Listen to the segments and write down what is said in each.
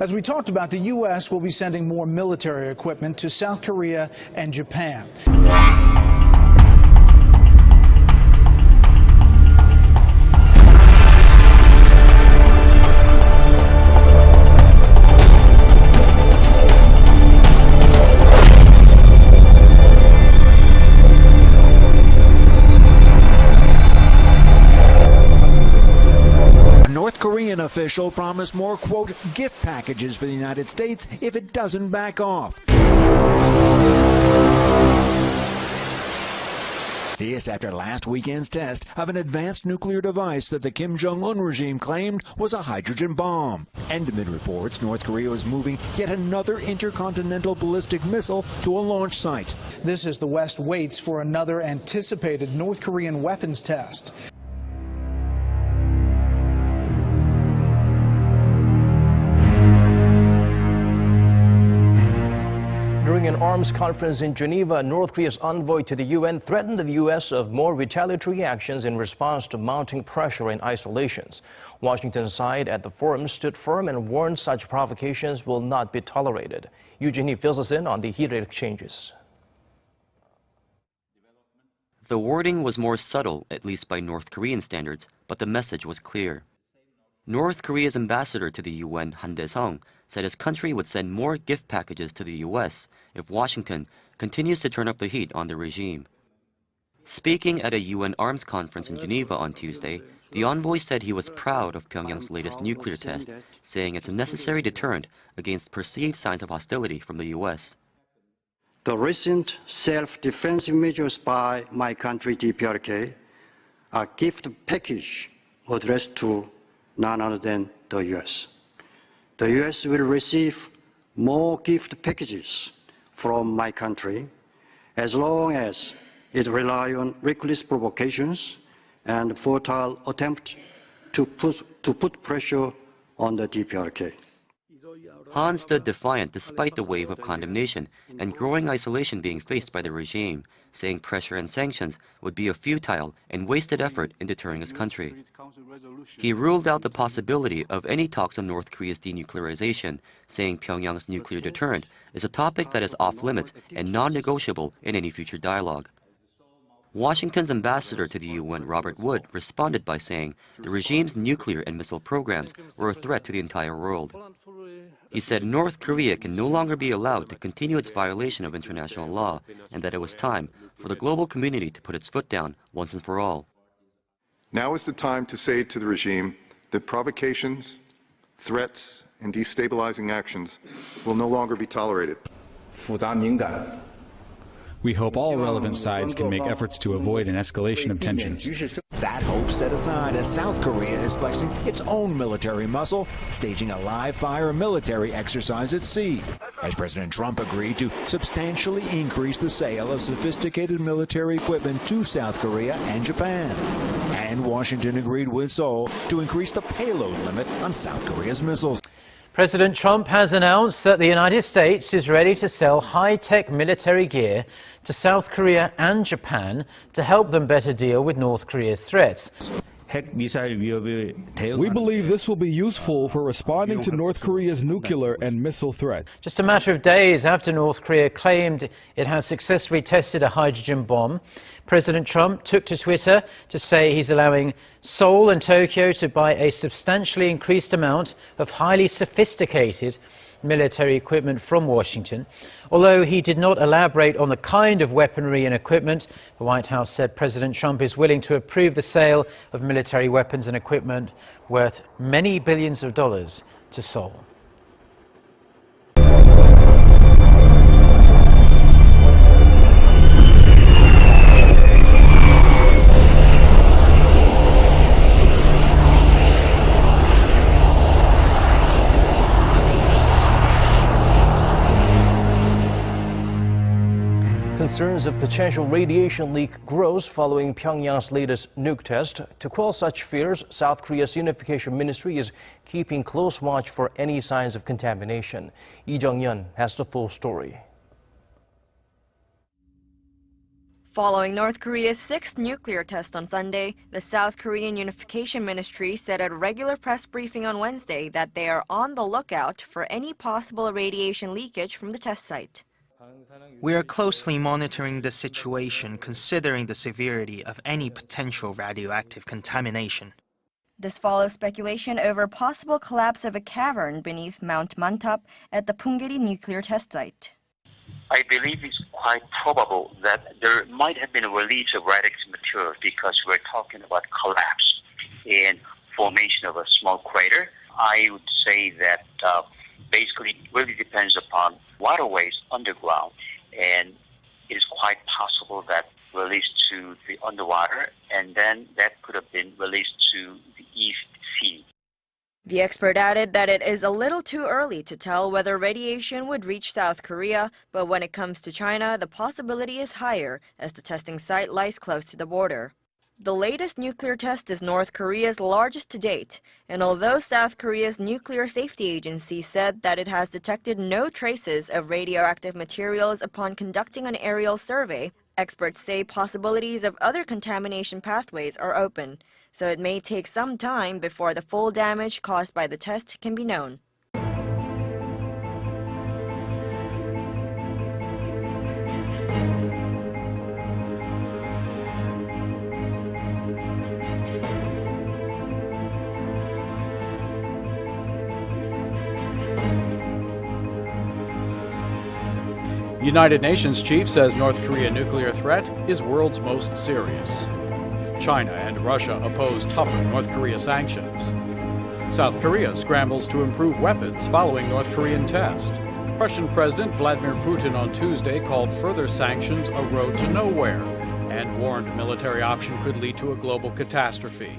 As we talked about, the U.S. will be sending more military equipment to South Korea and Japan. Korean official promised more, quote, gift packages for the United States if it doesn't back off. This after last weekend's test of an advanced nuclear device that the Kim Jong-un regime claimed was a hydrogen bomb. And amid reports, North Korea was moving yet another intercontinental ballistic missile to a launch site. This as the West waits for another anticipated North Korean weapons test. During an arms conference in Geneva, North Korea's envoy to the UN threatened the U.S. of more retaliatory actions in response to mounting pressure and isolations. Washington's side at the forum stood firm and warned such provocations will not be tolerated. Eugenie fills us in on the heated exchanges. The wording was more subtle, at least by North Korean standards, but the message was clear. North Korea's ambassador to the UN, Han Dae-sung, said his country would send more gift packages to the U.S. if Washington continues to turn up the heat on the regime. Speaking at a UN arms conference in Geneva on Tuesday, the envoy said he was proud of Pyongyang's latest nuclear test, saying it's a necessary deterrent against perceived signs of hostility from the U.S. The recent self-defensive measures by my country, DPRK, are a gift package addressed to none other than the U.S. The U.S. will receive more gift packages from my country as long as it relies on reckless provocations and futile attempts to put pressure on the DPRK. Han stood defiant despite the wave of condemnation and growing isolation being faced by the regime, saying pressure and sanctions would be a futile and wasted effort in deterring his country. He ruled out the possibility of any talks on North Korea's denuclearization, saying Pyongyang's nuclear deterrent is a topic that is off-limits and non-negotiable in any future dialogue. Washington's ambassador to the UN, Robert Wood, responded by saying the regime's nuclear and missile programs were a threat to the entire world. He said North Korea can no longer be allowed to continue its violation of international law and that it was time for the global community to put its foot down once and for all. Now is the time to say to the regime that provocations, threats, and destabilizing actions will no longer be tolerated. We hope all relevant sides can make efforts to avoid an escalation of tensions. That hope set aside as South Korea is flexing its own military muscle, staging a live-fire military exercise at sea, as President Trump agreed to substantially increase the sale of sophisticated military equipment to South Korea and Japan. And Washington agreed with Seoul to increase the payload limit on South Korea's missiles. President Trump has announced that the United States is ready to sell high-tech military gear to South Korea and Japan to help them better deal with North Korea's threats. We believe this will be useful for responding to North Korea's nuclear and missile threats. Just a matter of days after North Korea claimed it has successfully tested a hydrogen bomb, President Trump took to Twitter to say he's allowing Seoul and Tokyo to buy a substantially increased amount of highly sophisticated military equipment from Washington. Although he did not elaborate on the kind of weaponry and equipment, the White House said President Trump is willing to approve the sale of military weapons and equipment worth many billions of dollars to Seoul. Concerns of potential radiation leak grows following Pyongyang's latest nuke test. To quell such fears, South Korea's Unification Ministry is keeping close watch for any signs of contamination. Lee Jung-yeon has the full story. Following North Korea's 6th nuclear test on Sunday, the South Korean Unification Ministry said at a regular press briefing on Wednesday that they are on the lookout for any possible radiation leakage from the test site. We are closely monitoring the situation, considering the severity of any potential radioactive contamination. This follows speculation over possible collapse of a cavern beneath Mount Mantap at the Punggye-ri nuclear test site. I believe it's quite probable that there might have been a release of radioactive material because we're talking about collapse and formation of a small crater. I would say that basically it really depends upon waterways underground, and it is quite possible that released to the underwater, and then that could have been released to the East Sea. The expert added that it is a little too early to tell whether radiation would reach South Korea, but when it comes to China, the possibility is higher as the testing site lies close to the border. The latest nuclear test is North Korea's largest to date, and although South Korea's Nuclear Safety Agency said that it has detected no traces of radioactive materials upon conducting an aerial survey, experts say possibilities of other contamination pathways are open, so it may take some time before the full damage caused by the test can be known. United Nations chief says North Korea nuclear threat is world's most serious. China and Russia oppose tougher North Korea sanctions. South Korea scrambles to improve weapons following North Korean test. Russian President Vladimir Putin on Tuesday called further sanctions a road to nowhere and warned military option could lead to a global catastrophe.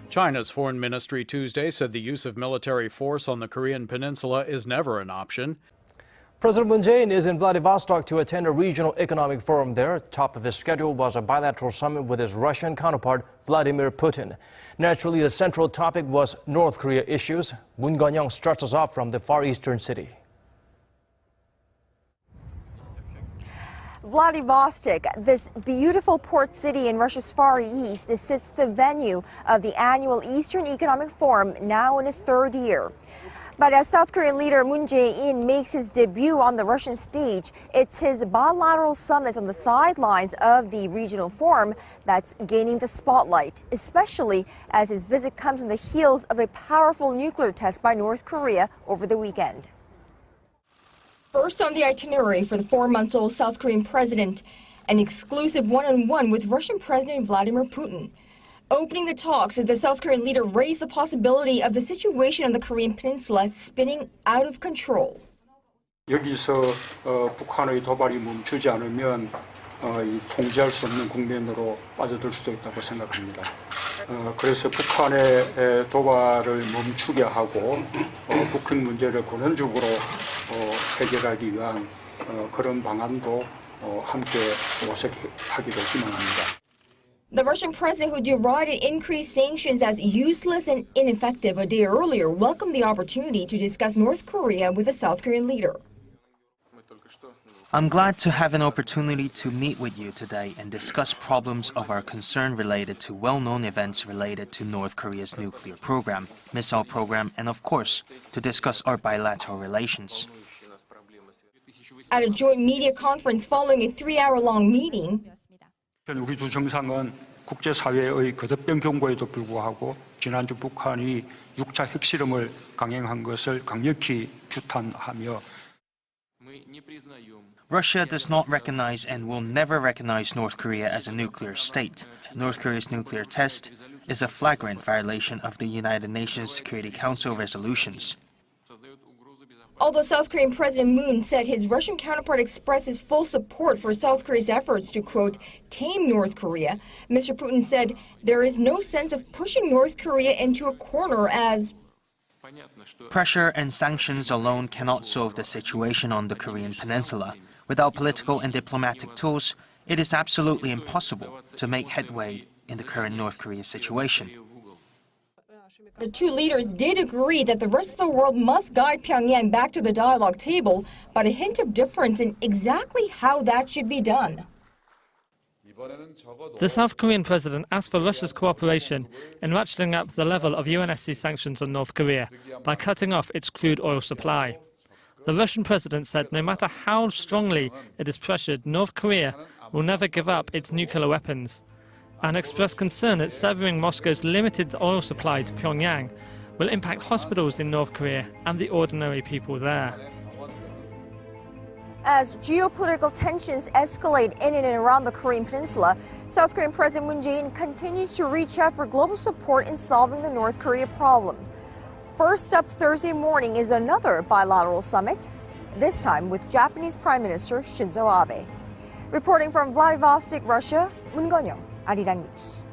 China's foreign ministry Tuesday said the use of military force on the Korean peninsula is never an option. President Moon Jae-in is in Vladivostok to attend a regional economic forum there. Top of his schedule was a bilateral summit with his Russian counterpart, Vladimir Putin. Naturally, the central topic was North Korea issues. Moon Gun-young starts us off from the far eastern city. Vladivostok, this beautiful port city in Russia's far east, sits the venue of the annual Eastern Economic Forum, now in its 3rd year. But as South Korean leader Moon Jae-in makes his debut on the Russian stage, it's his bilateral summits on the sidelines of the regional forum that's gaining the spotlight, especially as his visit comes on the heels of a powerful nuclear test by North Korea over the weekend. First on the itinerary for the 4-month-old South Korean president, an exclusive one-on-one with Russian President Vladimir Putin. Opening the talks, the South Korean leader raised the possibility of the situation on the Korean peninsula spinning out of control. 여기서 북한의 도발이 멈추지 않으면 이 통제할 수 없는 국면으로 빠져들 수도 있다고 생각합니다. 그래서 북한의 도발을 멈추게 하고 북한 문제를 근원적으로 해결하기 위한 그런 방안도 함께 모색하기를 희망합니다. The Russian president, who derided increased sanctions as useless and ineffective a day earlier, welcomed the opportunity to discuss North Korea with the South Korean leader. I'm glad to have an opportunity to meet with you today and discuss problems of our concern related to well-known events related to North Korea's nuclear program, missile program, and of course, to discuss our bilateral relations. At a joint media conference following a 3-hour-long meeting, 우리 두 정상은 국제사회의 거듭된 경고에도 불구하고 지난주 북한이 6차 핵실험을 강행한 것을 강력히 규탄하며 Russia does not recognize and will never recognize North Korea as a nuclear state. North Korea's nuclear test is a flagrant violation of the United Nations Security Council resolutions. Although South Korean President Moon said his Russian counterpart expressed his full support for South Korea's efforts to, quote, tame North Korea, Mr. Putin said there is no sense of pushing North Korea into a corner as pressure and sanctions alone cannot solve the situation on the Korean peninsula. Without political and diplomatic tools, it is absolutely impossible to make headway in the current North Korea situation. The two leaders did agree that the rest of the world must guide Pyongyang back to the dialogue table, but a hint of difference in exactly how that should be done. The South Korean president asked for Russia's cooperation in ratcheting up the level of UNSC sanctions on North Korea by cutting off its crude oil supply. The Russian president said no matter how strongly it is pressured, North Korea will never give up its nuclear weapons, and expressed concern that severing Moscow's limited oil supply to Pyongyang will impact hospitals in North Korea and the ordinary people there. As geopolitical tensions escalate in and around the Korean Peninsula, South Korean President Moon Jae-in continues to reach out for global support in solving the North Korea problem. First up Thursday morning is another bilateral summit, this time with Japanese Prime Minister Shinzo Abe. Reporting from Vladivostok, Russia, Moon Geon-young, Arirang News.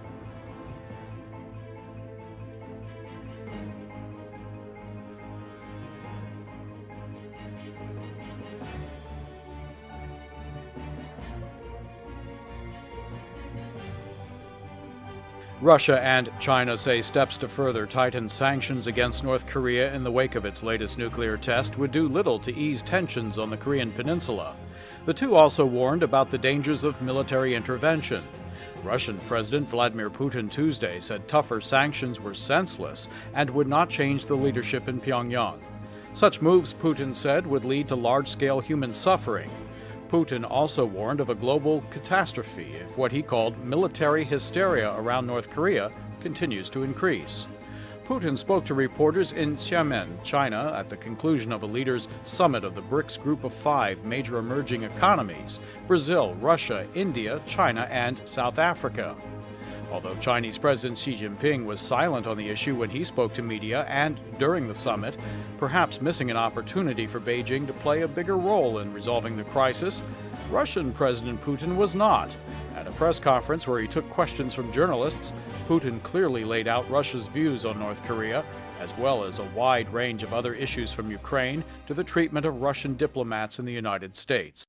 Russia and China say steps to further tighten sanctions against North Korea in the wake of its latest nuclear test would do little to ease tensions on the Korean peninsula. The two also warned about the dangers of military intervention. Russian President Vladimir Putin Tuesday said tougher sanctions were senseless and would not change the leadership in Pyongyang. Such moves, Putin said, would lead to large-scale human suffering. Putin also warned of a global catastrophe if what he called military hysteria around North Korea continues to increase. Putin spoke to reporters in Xiamen, China, at the conclusion of a leaders' summit of the BRICS group of 5 major emerging economies: Brazil, Russia, India, China, and South Africa. Although Chinese President Xi Jinping was silent on the issue when he spoke to media and during the summit, perhaps missing an opportunity for Beijing to play a bigger role in resolving the crisis, Russian President Putin was not. At a press conference where he took questions from journalists, Putin clearly laid out Russia's views on North Korea, as well as a wide range of other issues from Ukraine to the treatment of Russian diplomats in the United States.